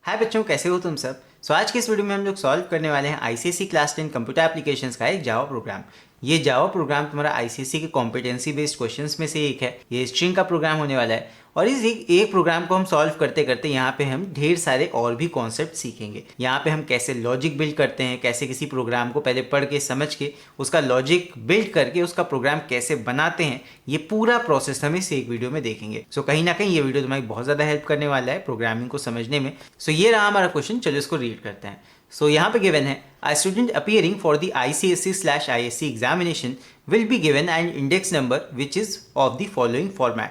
हाय बच्चों, कैसे हो तुम सब। आज के इस वीडियो में हम लोग सॉल्व करने वाले हैं आईसीएसई क्लास 10 कंप्यूटर एप्लीकेशंस का एक जावा प्रोग्राम। ये जावा प्रोग्राम तुम्हारा आईसीएसई के कॉम्पिटेंसी बेस्ड क्वेश्चंस में से एक है। ये स्ट्रिंग का प्रोग्राम होने वाला है और इस एक प्रोग्राम को हम सॉल्व करते करते यहाँ पे हम ढेर सारे और भी कॉन्सेप्ट सीखेंगे। यहाँ पे हम कैसे लॉजिक बिल्ड करते हैं, कैसे किसी प्रोग्राम को पहले पढ़ के समझ के उसका लॉजिक बिल्ड करके उसका प्रोग्राम कैसे बनाते हैं, ये पूरा प्रोसेस हम इस एक वीडियो में देखेंगे। कहीं ना कहीं ये वीडियो तुम्हारी बहुत ज़्यादा हेल्प करने वाला है प्रोग्रामिंग को समझने में। ये रहा हमारा क्वेश्चन, चलो इसको रीड करते हैं। यहाँ पे गिवन है a student appearing for the ICSE/ISC examination will be given an index number which is of the following format।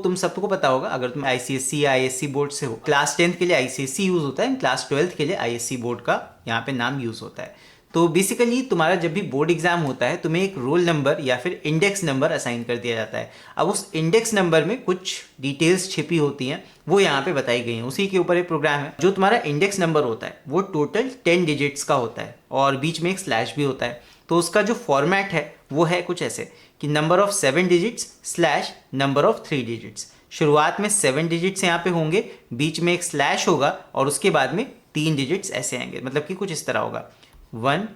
तुम सबको पता होगा, अगर तुम ICSE या ISC बोर्ड से हो, क्लास 10 के लिए ICSE यूज होता है, क्लास 12 के लिए ISC बोर्ड का यहाँ पे नाम यूज होता है। तो बेसिकली तुम्हारा जब भी बोर्ड एग्जाम होता है तुम्हें एक रोल नंबर या फिर इंडेक्स नंबर असाइन कर दिया जाता है। अब उस इंडेक्स नंबर में कुछ डिटेल्स छिपी होती हैं, वो यहाँ पे बताई गई हैं। उसी के ऊपर एक प्रोग्राम है। जो तुम्हारा इंडेक्स नंबर होता है वो टोटल 10 डिजिट्स का होता है और बीच में एक स्लैश भी होता है। तो उसका जो फॉर्मेट है वो है कुछ ऐसे कि number of 7 digits slash number of 3 digits. शुरुआत में 7 डिजिट्स यहाँ पे होंगे, बीच में एक स्लैश होगा और उसके बाद में 3 डिजिट्स ऐसे आएंगे। मतलब कि कुछ इस तरह होगा 1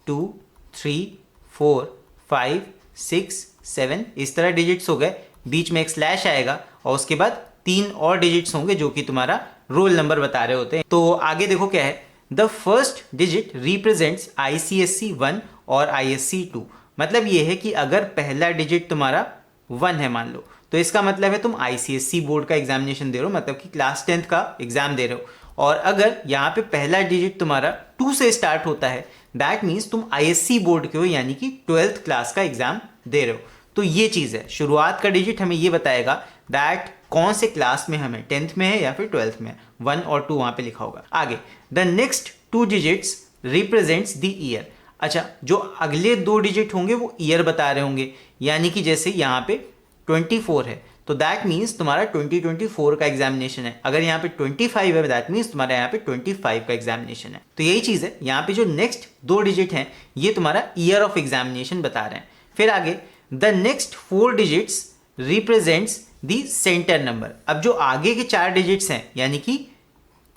2 3 4 5 6 7, इस तरह डिजिट्स हो गए। बीच में एक स्लैश आएगा और उसके बाद 3 और डिजिट्स होंगे जो कि तुम्हारा रोल नंबर बता रहे होते हैं। तो आगे देखो क्या है, the first digit represents ICSE 1 और ISC 2। मतलब ये है कि अगर पहला डिजिट तुम्हारा 1 है मान लो, तो इसका मतलब है तुम ICSE बोर्ड का एग्जामिनेशन दे रहे हो, मतलब कि क्लास 10 का एग्जाम दे रहे हो। और अगर यहाँ पे पहला डिजिट तुम्हारा 2 से स्टार्ट होता है, दैट मीन्स तुम ISC बोर्ड के हो, यानी कि 12th क्लास का एग्जाम दे रहे हो। तो ये चीज़ है, शुरुआत का डिजिट हमें ये बताएगा दैट कौन से क्लास में हमें, 10th में है या फिर 12th में है। 1 और 2 वहाँ पे लिखा होगा। आगे the next 2 digits represents the year. अच्छा, जो अगले 2 डिजिट होंगे वो ईयर बता रहे होंगे, यानी कि जैसे यहाँ पे 24 है तो दैट मीन्स तुम्हारा 2024 का एग्जामिनेशन है। अगर यहाँ पे 25 है दैट मीन्स तुम्हारा यहाँ पे 25 का एग्जामिनेशन है। तो यही चीज़ है, यहाँ पे जो नेक्स्ट 2 डिजिट हैं ये तुम्हारा ईयर ऑफ एग्जामिनेशन बता रहे हैं। फिर आगे the next 4 digits represents the centre number. अब जो आगे के 4 डिजिट्स हैं, यानी कि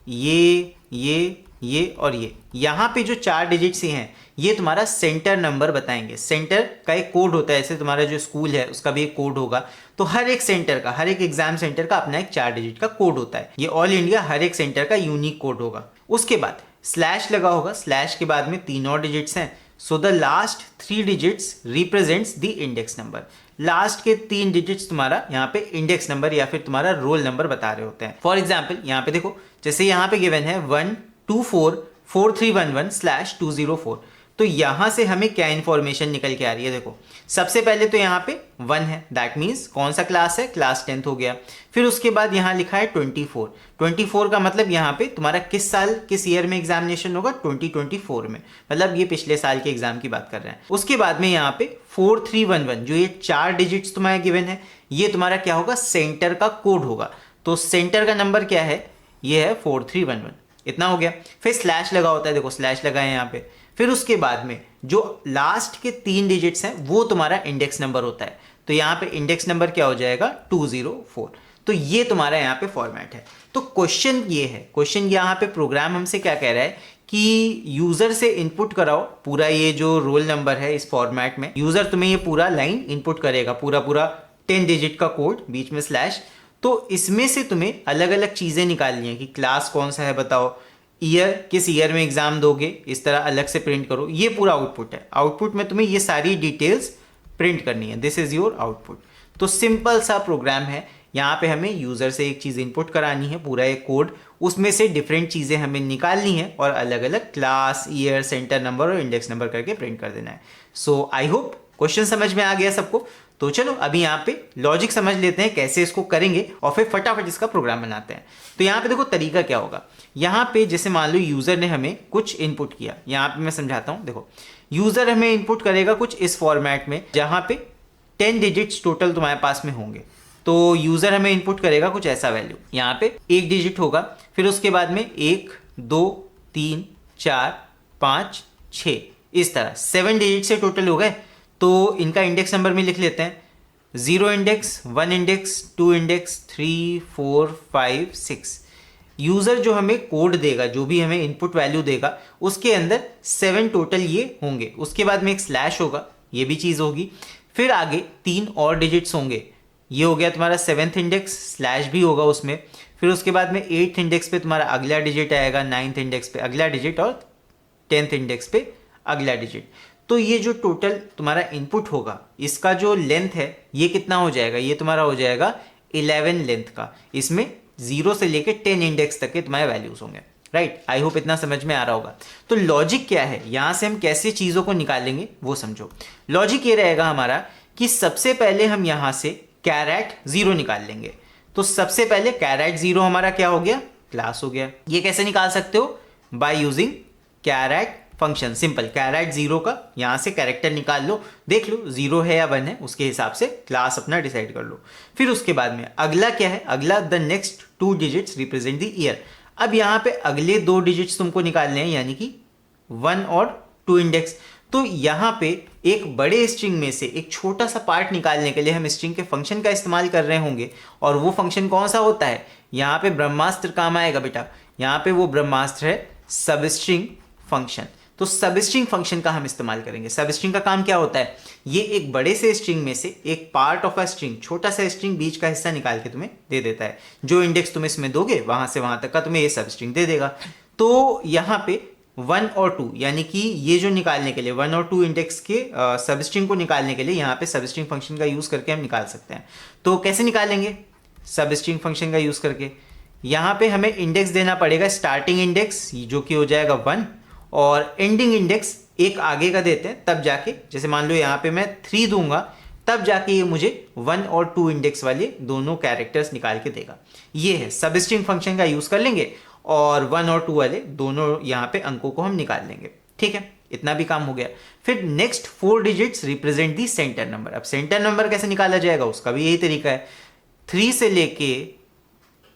ये और ये, यहाँ पे जो 4 डिजिट्स हैं ये तुम्हारा सेंटर नंबर बताएंगे। सेंटर का एक कोड होता है, जैसे तुम्हारा जो स्कूल है उसका भी एक कोड होगा। तो हर एक सेंटर का, हर एक एग्जाम सेंटर का अपना एक 4 डिजिट का कोड होता है। ये ऑल इंडिया हर एक सेंटर का यूनिक कोड होगा। उसके बाद स्लैश लगा होगा, स्लैश के बाद में 3 और डिजिट्स हैं। So the last 3 digits represents the index number. Last के 3 डिजिट्स तुम्हारा यहाँ पे इंडेक्स नंबर या फिर तुम्हारा रोल नंबर बता रहे होते हैं। फॉर एग्जाम्पल यहाँ पे देखो, जैसे यहाँ पे गिवन है 1244311/204। तो यहाँ से हमें क्या इन्फॉर्मेशन निकल के आ रही है, देखो सबसे पहले तो यहाँ पे 1 है, दैट मीन्स कौन सा क्लास है, क्लास 10th हो गया। फिर उसके बाद यहाँ लिखा है 24 का मतलब यहाँ पे तुम्हारा किस साल, किस ईयर में एग्जामिनेशन होगा, 2024 में, मतलब ये पिछले साल के एग्जाम की बात कर रहे हैं। उसके बाद में यहाँ पे 4311, जो ये 4 डिजिट्स तुम्हारे गिवन है, ये तुम्हारा क्या होगा, सेंटर का कोड होगा। तो सेंटर का नंबर क्या है, ये है 4311, इतना हो गया। फिर स्लैश लगा होता है, देखो स्लैश लगा है यहाँ पे। फिर उसके बाद में जो लास्ट के 3 डिजिट्स हैं वो तुम्हारा इंडेक्स नंबर होता है। तो यहाँ पे इंडेक्स नंबर क्या हो जाएगा, 204। तो ये तुम्हारा यहाँ पे फॉर्मेट है। तो क्वेश्चन ये है, क्वेश्चन यहाँ पे प्रोग्राम हमसे क्या कह रहा है कि यूजर से इनपुट कराओ पूरा ये जो रोल नंबर है इस फॉर्मेट में। यूजर तुम्हें ये पूरा लाइन इनपुट करेगा, पूरा 10 डिजिट का कोड, बीच में स्लैश। तो इसमें से तुम्हें अलग अलग चीज़ें निकालनी है कि क्लास कौन सा है बताओ, ईयर किस ईयर में एग्जाम दोगे, इस तरह अलग से प्रिंट करो। ये पूरा आउटपुट है। आउटपुट में तुम्हें ये सारी डिटेल्स प्रिंट करनी है, दिस इज योर आउटपुट। तो सिंपल सा प्रोग्राम है। यहाँ पे हमें यूजर से एक चीज़ इनपुट करानी है, पूरा एक कोड, उसमें से डिफरेंट चीज़ें हमें निकालनी है और अलग अलग क्लास, ईयर, सेंटर नंबर और इंडेक्स नंबर करके प्रिंट कर देना है। सो आई होप क्वेश्चन समझ में आ गया सबको। तो चलो अभी यहाँ पे लॉजिक समझ लेते हैं कैसे इसको करेंगे और फिर फटाफट इसका प्रोग्राम बनाते हैं। तो यहाँ पे देखो तरीका क्या होगा। यहाँ पे जैसे मान लो यूजर ने हमें कुछ इनपुट किया, यहाँ पे मैं समझाता हूँ। देखो यूजर हमें इनपुट करेगा कुछ इस फॉर्मेट में, जहाँ पे 10 डिजिट्स टोटल तुम्हारे पास में होंगे। तो यूजर हमें इनपुट करेगा कुछ ऐसा वैल्यू, यहाँ पे 1 डिजिट होगा, फिर उसके बाद में 1 2 3 4 5 6, इस तरह 7 डिजिट से टोटल हो गए। तो इनका इंडेक्स नंबर में लिख लेते हैं, 0 इंडेक्स, 1 इंडेक्स, 2 इंडेक्स, 3 4 5 6। यूज़र जो हमें कोड देगा, जो भी हमें इनपुट वैल्यू देगा, उसके अंदर 7 टोटल ये होंगे। उसके बाद में एक स्लैश होगा, ये भी चीज़ होगी। फिर आगे 3 और डिजिट्स होंगे, ये हो गया तुम्हारा 7th इंडेक्स, स्लैश भी होगा उसमें। फिर उसके बाद में 8th इंडेक्स पे तुम्हारा अगला डिजिट आएगा, 9th इंडेक्स पे अगला डिजिट और 10th इंडेक्स पे अगला डिजिट। तो ये जो टोटल तुम्हारा इनपुट होगा, इसका जो लेंथ है ये कितना हो जाएगा, ये तुम्हारा हो जाएगा 11 लेंथ का। इसमें 0 से लेके 10 इंडेक्स तक के तुम्हारे वैल्यूज होंगे, राइट। आई होप इतना समझ में आ रहा होगा। तो लॉजिक क्या है, यहां से हम कैसे चीज़ों को निकालेंगे वो समझो। लॉजिक ये रहेगा हमारा कि सबसे पहले हम यहां से कैरेट 0 निकाल लेंगे। तो सबसे पहले कैरेट 0 हमारा क्या हो गया, क्लास हो गया। ये कैसे निकाल सकते हो, by using caret function. Simple, caret 0 का यहां से कैरेक्टर निकाल लो, देख लो 0 है या 1 है, उसके हिसाब से क्लास अपना डिसाइड कर लो। फिर उसके बाद में अगला क्या है, अगला the next 2 digits represent the year. अब यहां पे अगले 2 डिजिट्स तुमको निकालने हैं, यानी कि 1 और 2 इंडेक्स। तो यहां पे एक बड़े स्ट्रिंग में से एक छोटा सा पार्ट निकालने के लिए हम स्ट्रिंग के फंक्शन का इस्तेमाल कर रहे होंगे। और वो फंक्शन कौन सा होता है, यहाँ पे ब्रह्मास्त्र काम आएगा बेटा। यहाँ पे वो ब्रह्मास्त्र है सबस्ट्रिंग फंक्शन। तो सबस्ट्रिंग फंक्शन का हम इस्तेमाल करेंगे। सबस्ट्रिंग का काम क्या होता है, ये एक बड़े से स्ट्रिंग में से एक पार्ट ऑफ अ स्ट्रिंग, छोटा सा स्ट्रिंग बीच का हिस्सा निकाल के तुम्हें दे देता है। जो इंडेक्स तुम इसमें दोगे वहां से वहां तक का तुम्हें ये सबस्ट्रिंग दे देगा। तो यहाँ पे 1 और 2, यानी कि ये जो निकालने के लिए 1 और 2 इंडेक्स के सबस्ट्रिंग को निकालने के लिए यहाँ पे सबस्ट्रिंग फंक्शन का यूज करके हम निकाल सकते हैं। तो कैसे निकालेंगे, सबस्ट्रिंग फंक्शन का यूज करके यहाँ पे हमें इंडेक्स देना पड़ेगा, स्टार्टिंग इंडेक्स जो कि हो जाएगा 1, और एंडिंग इंडेक्स एक आगे का देते हैं, तब जाके जैसे मान लो यहाँ पे मैं 3 दूंगा, तब जाके ये मुझे 1 और 2 इंडेक्स वाले दोनों कैरेक्टर्स निकाल के देगा। ये है सबस्ट्रिंग फंक्शन का यूज कर लेंगे और 1 और 2 वाले दोनों यहाँ पे अंकों को हम निकाल लेंगे। ठीक है, इतना भी काम हो गया। फिर next 4 digits represent the centre number. अब सेंटर नंबर कैसे निकाला जाएगा, उसका भी यही तरीका है। 3 से लेके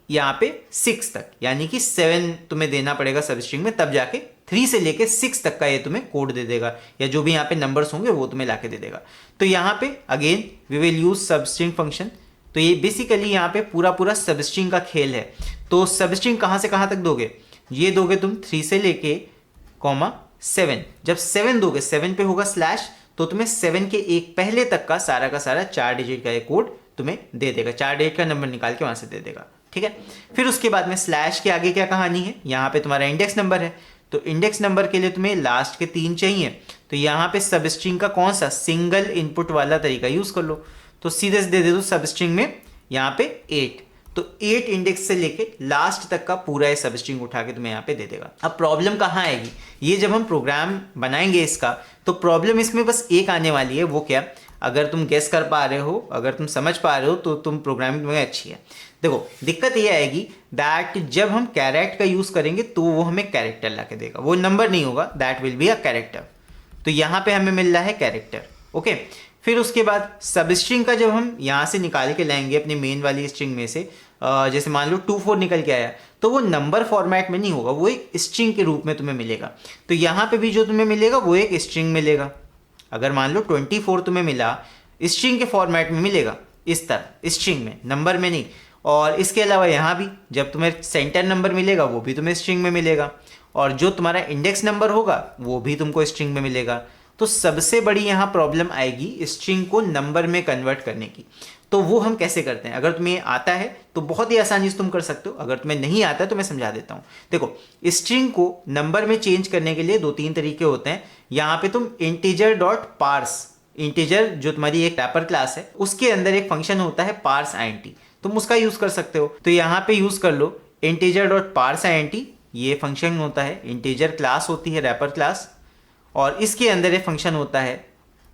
यहाँ पे 6 तक, यानी कि 7 तुम्हें देना पड़ेगा सबस्ट्रिंग में, तब जाके 3 से लेके 6 तक का ये तुम्हें कोड दे देगा, या जो भी यहाँ पे नंबर्स होंगे वो तुम्हें लाके दे देगा। तो यहाँ पे again we will use substring function. तो ये बेसिकली यहाँ पे पूरा पूरा सबस्ट्रिंग का खेल है। तो सबस्ट्रिंग कहाँ से कहाँ तक दोगे, ये दोगे तुम 3 से लेके 7। जब 7 दोगे, 7 पे होगा स्लैश, तो तुम्हें 7 के एक पहले तक का सारा 4 डिजिट का ये कोड तुम्हें दे देगा, 4 डिजिट का नंबर निकाल के वहां से दे देगा। ठीक है, फिर उसके बाद में स्लैश के आगे क्या कहानी है, यहाँ पे तुम्हारा इंडेक्स नंबर है। तो इंडेक्स नंबर के लिए तुम्हें लास्ट के 3 चाहिए। तो यहाँ पे सबस्ट्रिंग का कौन सा, सिंगल इनपुट वाला तरीका यूज कर लो। तो सीधे से दे दो सबस्ट्रिंग में यहाँ पे 8। तो 8 इंडेक्स से लेके लास्ट तक का पूरा ये सबस्ट्रिंग उठा के तुम्हें यहाँ पे दे देगा। अब प्रॉब्लम कहाँ आएगी, ये जब हम प्रोग्राम बनाएंगे इसका, तो प्रॉब्लम इसमें बस एक आने वाली है। वो क्या, अगर तुम गेस कर पा रहे हो, अगर तुम समझ पा रहे हो, तो तुम प्रोग्रामिंग में अच्छी है। देखो दिक्कत ये आएगी दैट जब हम कैरेट का यूज करेंगे तो वो हमें कैरेक्टर ला के देगा, वो नंबर नहीं होगा, that will be a character. तो यहाँ पे हमें मिल रहा है कैरेक्टर। ओके, फिर उसके बाद सबस्ट्रिंग का जब हम यहाँ से निकाल के लाएंगे अपनी मेन वाली स्ट्रिंग में से, जैसे मान लो 24 निकल के आया, तो वो नंबर फॉर्मेट में नहीं होगा, वो एक स्ट्रिंग के रूप में तुम्हें मिलेगा। तो यहाँ पे भी जो तुम्हें मिलेगा वो एक स्ट्रिंग मिलेगा। अगर मान लो 24 तुम्हें मिला, स्ट्रिंग के फॉर्मेट में मिलेगा, इस तरह स्ट्रिंग में, नंबर में नहीं। और इसके अलावा यहाँ भी जब तुम्हें सेंटर नंबर मिलेगा वो भी तुम्हें स्ट्रिंग में मिलेगा, और जो तुम्हारा इंडेक्स नंबर होगा वो भी तुमको स्ट्रिंग में मिलेगा। तो सबसे बड़ी यहाँ प्रॉब्लम आएगी स्ट्रिंग को नंबर में कन्वर्ट करने की। तो वो हम कैसे करते हैं, अगर तुम्हें आता है तो बहुत ही आसानी से तुम कर सकते हो, अगर तुम्हें नहीं आता है तो मैं समझा देता हूँ। देखो, स्ट्रिंग को नंबर में चेंज करने के लिए 2-3 तरीके होते हैं। यहाँ पे तुम इंटीजर डॉट पार्स, इंटीजर जो तुम्हारी एक रैपर क्लास है उसके अंदर एक फंक्शन होता है पार्स आईएनटी, तुम उसका यूज कर सकते हो। तो यहाँ पे यूज कर लो इंटीजर डॉट पार्स आईएनटी, ये फंक्शन होता है। इंटीजर क्लास होती है रैपर क्लास, और इसके अंदर एक फंक्शन होता है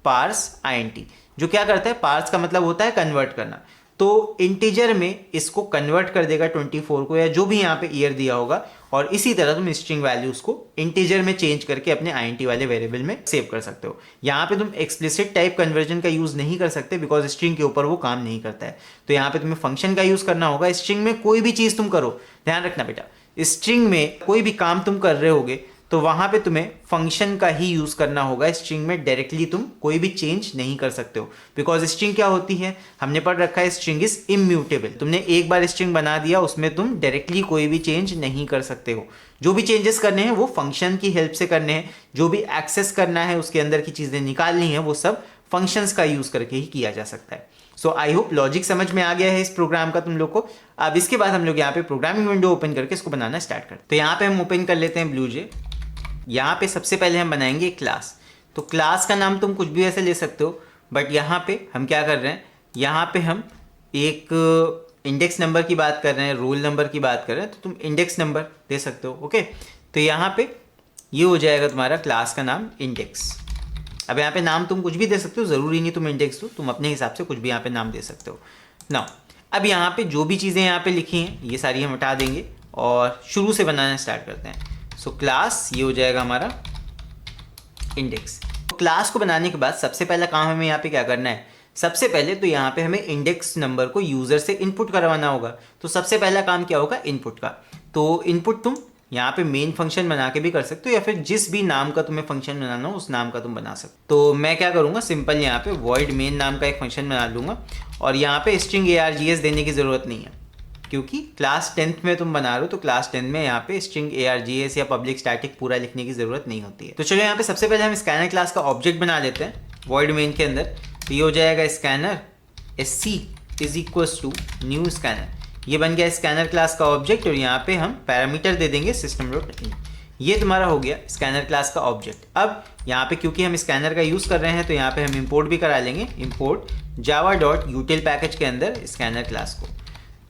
पार्स आईएनटी, जो क्या करता है, पार्स का मतलब होता है कन्वर्ट करना। तो इंटीजर में इसको कन्वर्ट कर देगा 24 को, या जो भी यहाँ पे ईयर दिया होगा, और इसी तरह तुम स्ट्रिंग वैल्यूज को इंटीजर में चेंज करके अपने आईएनटी वाले वेरिएबल में सेव कर सकते हो। यहाँ पे तुम एक्सप्लिसिट टाइप कन्वर्जन का यूज नहीं कर सकते, बिकॉज स्ट्रिंग के ऊपर वो काम नहीं करता है। तो यहाँ पे तुम्हें फंक्शन का यूज करना होगा। स्ट्रिंग में कोई भी चीज तुम करो, ध्यान रखना बेटा, स्ट्रिंग में कोई भी काम तुम कर रहे होगे तो वहां पे तुम्हें फंक्शन का ही यूज करना होगा। स्ट्रिंग में डायरेक्टली तुम कोई भी चेंज नहीं कर सकते हो, बिकॉज स्ट्रिंग क्या होती है, हमने पढ़ रखा है स्ट्रिंग इज इम्यूटेबल। तुमने एक बार स्ट्रिंग बना दिया, उसमें तुम डायरेक्टली कोई भी चेंज नहीं कर सकते हो। जो भी चेंजेस करने हैं वो फंक्शन की हेल्प से करने हैं, जो भी एक्सेस करना है, उसके अंदर की चीजें निकालनी है, वो सब फंक्शंस का यूज करके ही किया जा सकता है। सो आई होप लॉजिक समझ में आ गया है इस प्रोग्राम का तुम लोग को। अब इसके बाद हम लोग यहाँ पे प्रोग्रामिंग विंडो ओपन करके इसको बनाना स्टार्ट करते हैं। तो यहाँ पे हम ओपन कर लेते हैं ब्लूजे। यहाँ पे सबसे पहले हम बनाएंगे एक क्लास। तो क्लास का नाम तुम कुछ भी ऐसे ले सकते हो, बट यहाँ पे हम क्या कर रहे हैं, यहाँ पे हम एक इंडेक्स नंबर की बात कर रहे हैं, रोल नंबर की बात कर रहे हैं, तो तुम इंडेक्स नंबर दे सकते हो। ओके, तो यहाँ पे ये हो जाएगा तुम्हारा क्लास का नाम इंडेक्स। अब यहाँ पे नाम तुम कुछ भी दे सकते हो, ज़रूरी नहीं तुम इंडेक्स दो, तुम अपने हिसाब से कुछ भी यहाँ पे नाम दे सकते हो ना। अब यहाँ पे जो भी चीज़ें यहाँ पे लिखी हैं ये सारी हम हटा देंगे और शुरू से बनाना स्टार्ट करते हैं। सो क्लास ये हो जाएगा हमारा इंडेक्स। तो क्लास को बनाने के बाद सबसे पहला काम हमें यहाँ पे क्या करना है, सबसे पहले तो यहाँ पे हमें इंडेक्स नंबर को यूज़र से इनपुट करवाना होगा। तो सबसे पहला काम क्या होगा, इनपुट का। तो इनपुट तुम यहाँ पे मेन फंक्शन बना के भी कर सकते हो, या फिर जिस भी नाम का तुम्हें फंक्शन बनाना हो उस नाम का तुम बना सकते हो। तो मैं क्या करूँगा, सिंपल यहाँ पे void main नाम का एक फंक्शन बना लूँगा और यहाँ पे string args देने की ज़रूरत नहीं है, क्योंकि क्लास 10th में तुम बना रहे हो, तो क्लास 10 में यहाँ पे string args या पब्लिक स्टैटिक पूरा लिखने की ज़रूरत नहीं होती है। तो चलो यहाँ पे सबसे पहले हम स्कैनर क्लास का ऑब्जेक्ट बना लेते हैं void main के अंदर। तो ये हो जाएगा scanner sc is equals to new scanner. ये बन गया स्कैनर क्लास का ऑब्जेक्ट और यहाँ पे हम पैरामीटर दे देंगे system.in। ये तुम्हारा हो गया स्कैनर क्लास का ऑब्जेक्ट। अब यहाँ पे क्योंकि हम स्कैनर का यूज़ कर रहे हैं तो यहाँ पे हम इंपोर्ट भी करा लेंगे, इंपोर्ट java.util पैकेज के अंदर स्कैनर क्लास को।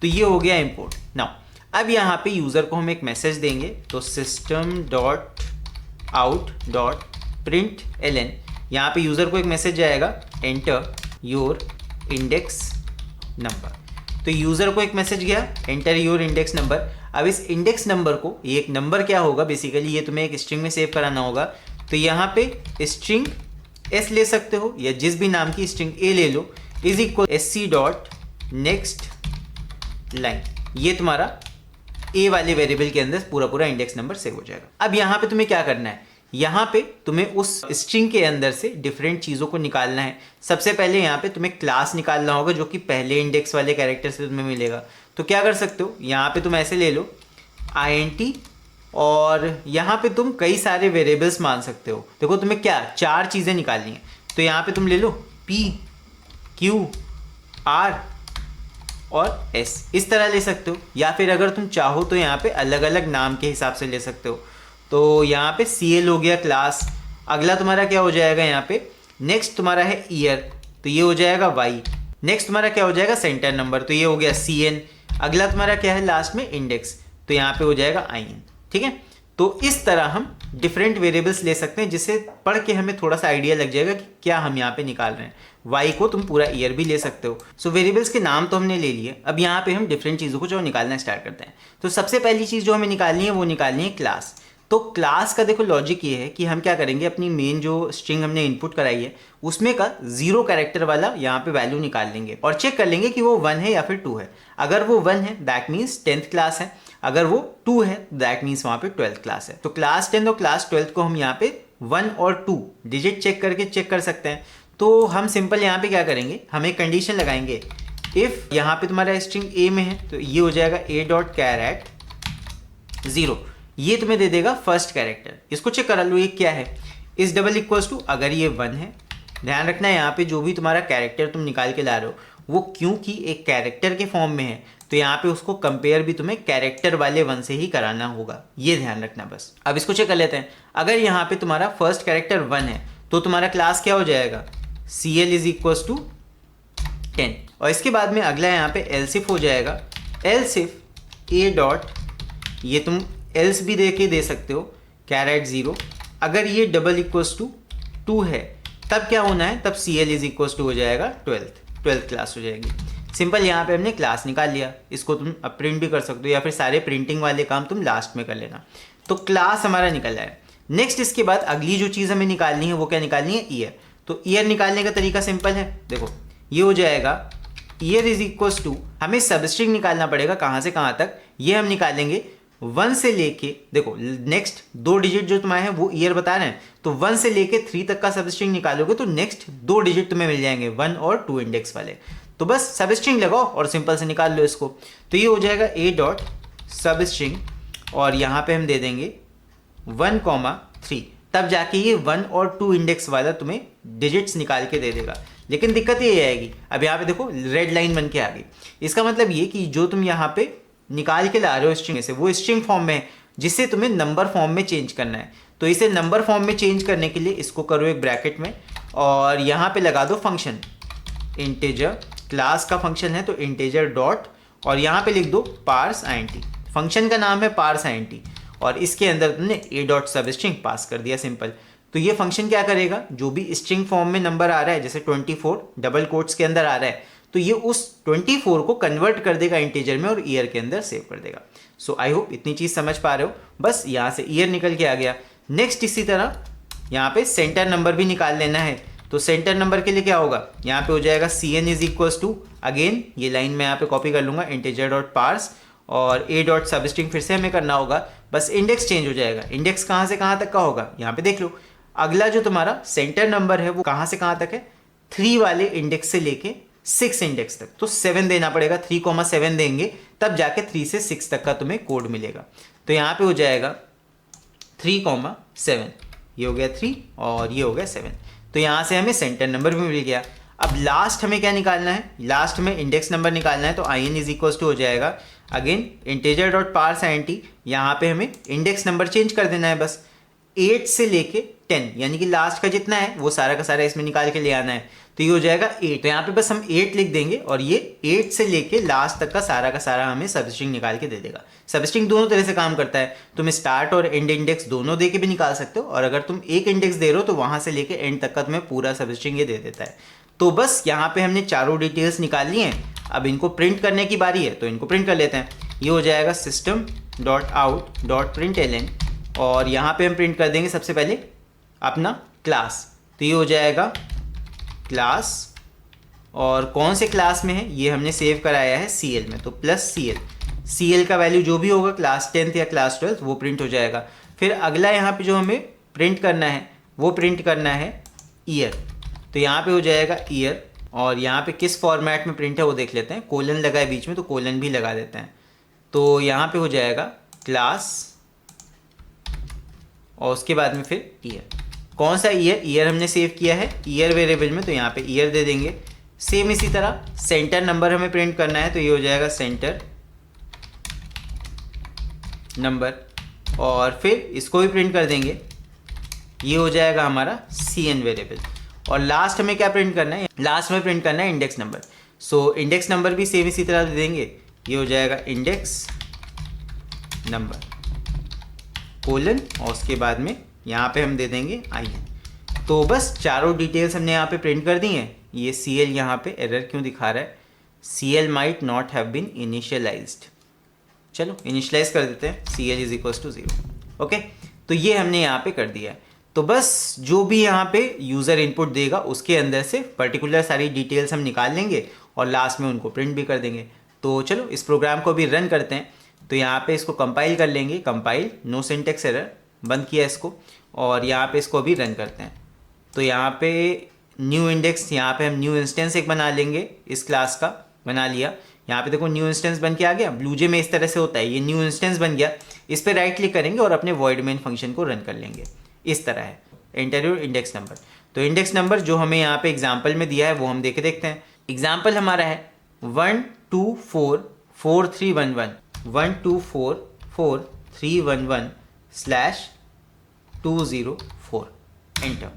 तो ये हो गया इंपोर्ट। नाउ अब यहाँ पे यूज़र को हम एक मैसेज देंगे, तो system.out.println। यहाँ पे यूज़र को एक मैसेज जाएगा, एंटर योर इंडेक्स नंबर। तो यूज़र को एक मैसेज गया, एंटर योर इंडेक्स नंबर। अब इस इंडेक्स नंबर को, ये एक नंबर क्या होगा बेसिकली, ये तुम्हें एक स्ट्रिंग में सेव कराना होगा। तो यहाँ पे स्ट्रिंग एस ले सकते हो या जिस भी नाम की स्ट्रिंग ए ले लो, इज इक्वल sc.next लाइन। ये तुम्हारा ए वाले वेरिएबल के अंदर पूरा इंडेक्स नंबर सेव हो जाएगा। अब यहाँ पे तुम्हें क्या करना है, यहाँ पे तुम्हें उस स्ट्रिंग के अंदर से डिफरेंट चीज़ों को निकालना है। सबसे पहले यहाँ पे तुम्हें क्लास निकालना होगा जो कि पहले इंडेक्स वाले कैरेक्टर से तुम्हें मिलेगा। तो क्या कर सकते हो, यहाँ पे तुम ऐसे ले लो int और यहाँ पे तुम कई सारे वेरिएबल्स मान सकते हो। देखो तुम्हें क्या 4 चीज़ें निकालनी है, तो यहाँ पे तुम ले लो p q r और s, इस तरह ले सकते हो। या फिर अगर तुम चाहो तो यहाँ पे अलग अलग नाम के हिसाब से ले सकते हो। तो यहाँ पे CL हो गया क्लास। अगला तुम्हारा क्या हो जाएगा, यहाँ पे नेक्स्ट तुम्हारा है ईयर, तो ये हो जाएगा y। नेक्स्ट तुम्हारा क्या हो जाएगा, सेंटर नंबर, तो ये हो गया CN। अगला तुम्हारा क्या है लास्ट में, इंडेक्स, तो यहाँ पे हो जाएगा IN। ठीक है, तो इस तरह हम डिफरेंट वेरिएबल्स ले सकते हैं, जिससे पढ़ के हमें थोड़ा सा आइडिया लग जाएगा कि क्या हम यहाँ पे निकाल रहे हैं। y को तुम पूरा ईयर भी ले सकते हो। सो वेरिएबल्स के नाम तो हमने ले लिए, अब यहाँ पे हम डिफरेंट चीज़ों को जो निकालना स्टार्ट करते हैं। तो सबसे पहली चीज़ जो हमें निकालनी है वो निकालनी है क्लास। तो क्लास का देखो लॉजिक ये है कि हम क्या करेंगे, अपनी मेन जो स्ट्रिंग हमने इनपुट कराई है उसमें का 0 कैरेक्टर वाला यहाँ पे वैल्यू निकाल लेंगे और चेक कर लेंगे कि वो 1 है या फिर 2 है। अगर वो 1 है दैट मीन्स 10th क्लास है, अगर वो 2 है दैट मीन्स वहाँ पे 12th क्लास है। तो क्लास 10 और क्लास 12 को हम यहाँ पे 1 और 2 डिजिट चेक करके चेक कर सकते हैं। तो हम सिंपल यहाँ पे क्या करेंगे, हम एक कंडीशन लगाएंगे, इफ़ यहाँ पे तुम्हारा स्ट्रिंग ए में है तो ये हो जाएगा a.char@0, ये तुम्हें दे देगा फर्स्ट कैरेक्टर। इसको चेक करा लो ये क्या है, इस डबल इक्वल्स टू, अगर ये 1 है, ध्यान रखना है यहाँ पे जो भी तुम्हारा कैरेक्टर तुम निकाल के ला रहे हो वो क्योंकि एक कैरेक्टर के फॉर्म में है तो यहाँ पे उसको कंपेयर भी तुम्हें कैरेक्टर वाले 1 से ही कराना होगा, ये ध्यान रखना बस। अब इसको चेक कर लेते हैं, अगर यहाँ पे तुम्हारा फर्स्ट कैरेक्टर 1 है तो तुम्हारा क्लास क्या हो जाएगा, CL इज इक्वल्स टू 10। और इसके बाद में अगला यहाँ पे एल्सिफ हो जाएगा, एल्सिफ a. ये तुम एल्स भी दे सकते हो, char@0। अगर ये डबल इक्वल्स टू 2 है तब क्या होना है, तब CL इज इक्वल्स टू हो जाएगा 12th क्लास हो जाएगी। सिंपल यहाँ पे हमने क्लास निकाल लिया। इसको तुम अब प्रिंट भी कर सकते हो या फिर सारे प्रिंटिंग वाले काम तुम लास्ट में कर लेना। तो क्लास हमारा निकल जाए। नेक्स्ट इसके बाद अगली जो चीज़ हमें निकालनी है वो क्या निकालनी है, ईयर। तो ईयर निकालने का तरीका सिंपल है, देखो ये हो जाएगा ईयर इज इक्वल्स टू, हमें सबस्ट्रिंग निकालना पड़ेगा कहाँ से कहाँ तक, ये हम निकालेंगे 1 से लेके, देखो नेक्स्ट 2 डिजिट जो तुम्हारे हैं वो ईयर बता रहे हैं, तो 1 से लेके 3 तक का सब स्ट्रिंग निकालोगे तो नेक्स्ट 2 डिजिट तुम्हें मिल जाएंगे, 1 और 2 इंडेक्स वाले। तो बस सब स्ट्रिंग लगाओ और सिंपल से निकाल लो इसको। तो ये हो जाएगा ए डॉट सब स्ट्रिंग, और यहाँ पे हम दे देंगे 1,3, तब जाके ये 1 और 2 इंडेक्स वाला तुम्हें डिजिट्स निकाल के दे देगा। लेकिन दिक्कत ये आएगी, अब यहाँ पे देखो रेड लाइन बन के आ गई, इसका मतलब ये कि जो तुम यहाँ पे निकाल के ला रहे हो स्ट्रिंग से, वो स्ट्रिंग फॉर्म में है जिसे तुम्हें नंबर फॉर्म में चेंज करना है। तो इसे नंबर फॉर्म में चेंज करने के लिए इसको करो एक ब्रैकेट में, और यहाँ पे लगा दो फंक्शन इंटीजर, क्लास का फंक्शन है तो इंटीजर डॉट, और यहाँ पे लिख दो पार्स int। फंक्शन का नाम है पार्स int, और इसके अंदर तुमने ए डॉट सब स्ट्रिंग पास कर दिया, सिंपल। तो ये फंक्शन क्या करेगा, जो भी स्ट्रिंग फॉर्म में नंबर आ रहा है, जैसे 24 डबल कोट्स के अंदर आ रहा है, तो ये उस 24 को कन्वर्ट कर देगा इंटीजर में और ईयर के अंदर सेव कर देगा। सो आई होप इतनी चीज़ समझ पा रहे हो। बस यहाँ से ईयर निकल के आ गया। नेक्स्ट इसी तरह यहाँ पे सेंटर नंबर भी निकाल लेना है। तो सेंटर नंबर के लिए क्या होगा, यहाँ पे हो जाएगा cn is equals to, again ये लाइन मैं यहाँ पे कॉपी कर लूँगा, इंटीजर डॉट पार्स, और ए डॉट सब स्ट्रिंग फिर से हमें करना होगा, बस इंडेक्स चेंज हो जाएगा। इंडेक्स कहाँ से कहाँ तक का होगा, यहाँ पे देख लो। अगला जो तुम्हारा सेंटर नंबर है वो कहाँ से कहाँ तक है, 3 वाले इंडेक्स से लेके 6 इंडेक्स तक, तो 7 देना पड़ेगा, 3,7 देंगे तब जाके 3 से 6 तक का तुम्हें कोड मिलेगा। तो यहाँ पे हो जाएगा 3,7, ये हो गया 3 और ये हो गया 7। तो यहाँ से हमें सेंटर नंबर भी मिल गया। अब लास्ट हमें क्या निकालना है, लास्ट में इंडेक्स नंबर निकालना है। तो in इज इक्वल्स टू हो जाएगा again integer dot parse int, यहाँ पे हमें इंडेक्स नंबर चेंज कर देना है बस, 8 से लेके 10, यानी कि लास्ट का जितना है वो सारा का सारा इसमें निकाल के ले आना है। तो ये हो जाएगा 8, तो यहाँ पे बस हम 8 लिख देंगे और ये 8 से लेके लास्ट तक का सारा हमें सब स्ट्रिंग निकाल के दे देगा। सब स्ट्रिंग दोनों तरह से काम करता है, तुम स्टार्ट और एंड इंडेक्स दोनों दे के भी निकाल सकते हो, और अगर तुम एक इंडेक्स दे रहे हो तो वहाँ से लेके एंड तक का तुम्हें पूरा सब स्ट्रिंग ये दे देता है। तो बस यहाँ पे हमने चारों डिटेल्स निकाल ली हैं। अब इनको प्रिंट करने की बारी है, तो इनको प्रिंट कर लेते हैं। ये हो जाएगा system dot out dot println, और यहाँ पे हम प्रिंट कर देंगे सबसे पहले अपना क्लास। तो ये हो जाएगा क्लास, और कौन से क्लास में है ये हमने सेव कराया है CL में, तो प्लस CL का वैल्यू जो भी होगा क्लास 10th या क्लास 12th वो प्रिंट हो जाएगा। फिर अगला यहाँ पे जो हमें प्रिंट करना है वो प्रिंट करना है ईयर। तो यहाँ पे हो जाएगा ईयर, और यहाँ पे किस फॉर्मेट में प्रिंट है वो देख लेते हैं, कोलन लगा है बीच में तो कोलन भी लगा देते हैं। तो यहाँ पे हो जाएगा क्लास और उसके बाद में फिर ईयर। कौन सा ईयर हमने सेव किया है ईयर वेरिएबल में, तो यहाँ पे ईयर दे देंगे। सेम इसी तरह सेंटर नंबर हमें प्रिंट करना है, तो ये हो जाएगा सेंटर नंबर, और फिर इसको भी प्रिंट कर देंगे, ये हो जाएगा हमारा CN वेरिएबल। और लास्ट हमें क्या प्रिंट करना है, लास्ट में प्रिंट करना है index number. So index number भी सेम इसी तरह दे देंगे, ये हो जाएगा इंडेक्स नंबर कोलन, और उसके बाद में यहाँ पे हम दे देंगे IN। तो बस चारों डिटेल्स हमने यहाँ पे प्रिंट कर दी हैं। ये CL यहाँ पे एरर क्यों दिखा रहा है, CL might not have been initialised. चलो इनिशियलाइज कर देते हैं, CL is equals to 0। Okay, तो ये हमने यहाँ पे कर दिया है। तो बस जो भी यहाँ पे यूज़र इनपुट देगा उसके अंदर से पर्टिकुलर सारी डिटेल्स हम निकाल लेंगे और लास्ट में उनको प्रिंट भी कर देंगे। तो चलो इस प्रोग्राम को भी रन करते हैं। तो यहाँ पे इसको कंपाइल कर लेंगे, कंपाइल नो सिंटेक्स एरर, बंद किया इसको, और यहाँ पे इसको भी रन करते हैं। तो यहाँ पे न्यू इंडेक्स, यहाँ पे हम न्यू इंस्टेंस एक बना लेंगे, इस क्लास का बना लिया। यहाँ पे देखो न्यू इंस्टेंस बन के आ गया, ब्लूजे में इस तरह से होता है, ये न्यू इंस्टेंस बन गया। इस पर राइट क्लिक करेंगे और अपने वॉइड मेन फंक्शन को रन कर लेंगे। इस तरह है एंटर योर इंडेक्स नंबर। तो इंडेक्स नंबर जो हमें यहाँ पे एग्जाम्पल में दिया है वो हम देख देखते हैं। एग्जाम्पल हमारा है 1244311 1244311/204 एंटर।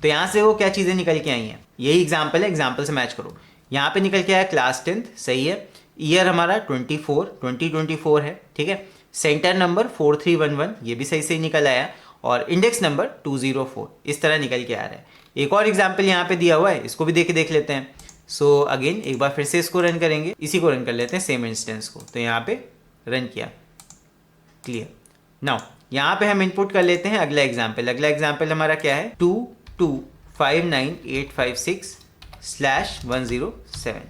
तो यहाँ से वो क्या चीज़ें निकल के आई हैं, यही एग्जाम्पल है, एग्जाम्पल से मैच करो। यहाँ पे निकल के आया क्लास 10th, सही है। ईयर हमारा 2024 है, ठीक है। सेंटर नंबर 4311, ये भी सही से निकल आया, और इंडेक्स नंबर 204 इस तरह निकल के आ रहा है। एक और एग्जाम्पल यहाँ पे दिया हुआ है, इसको भी देख लेते हैं। सो अगेन एक बार फिर से इसको रन करेंगे, इसी को रन कर लेते हैं सेम इंस्टेंस को। तो यहाँ पे रन किया, क्लियर। नाउ यहाँ पे हम इनपुट कर लेते हैं अगला एग्जाम्पल। अगला एग्जाम्पल हमारा क्या है, 2259856/107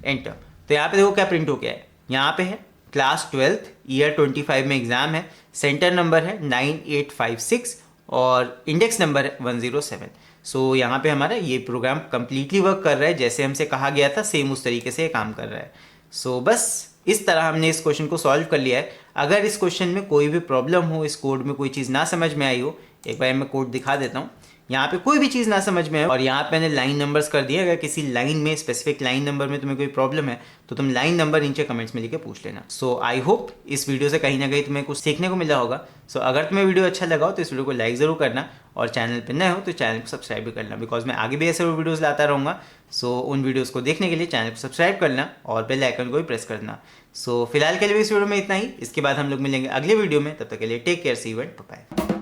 एंटर। तो यहाँ पे देखो क्या प्रिंट हो गया है, यहाँ पे है क्लास 12th ईयर 25 में एग्ज़ाम है। सेंटर नंबर है 9856 और इंडेक्स नंबर है 107। सो यहाँ पे हमारा ये प्रोग्राम कम्प्लीटली वर्क कर रहा है, जैसे हमसे कहा गया था सेम उस तरीके से ये काम कर रहा है। सो बस इस तरह हमने इस क्वेश्चन को सॉल्व कर लिया है। अगर इस क्वेश्चन में कोई भी प्रॉब्लम हो, इस कोड में कोई चीज़ ना समझ में आई हो, एक बार मैं कोड दिखा देता हूँ। यहाँ पे कोई भी चीज़ ना समझ में आए और यहाँ पे मैंने लाइन नंबर्स कर दिए। अगर किसी लाइन में, स्पेसिफिक लाइन नंबर में तुम्हें कोई प्रॉब्लम है तो तुम लाइन नंबर नीचे कमेंट्स में लिख के पूछ लेना। सो आई होप इस वीडियो से कहीं ना कहीं तुम्हें कुछ सीखने को मिला होगा। सो अगर तुम्हें वीडियो अच्छा लगा हो तो इस वीडियो को लाइक ज़रूर करना और चैनल पर नए हो तो चैनल को सब्सक्राइब भी करना, बिकॉज मैं आगे भी ऐसे वीडियोज़ लाता रहूँगा। सो उन वीडियोज़ को देखने के लिए चैनल को सब्सक्राइब करना और बेल आइकन को भी प्रेस करना। सो फिलहाल के लिए इस वीडियो में इतना ही। इसके बाद हम लोग मिलेंगे अगले वीडियो में, तब तक के लिए take care, see you and bye.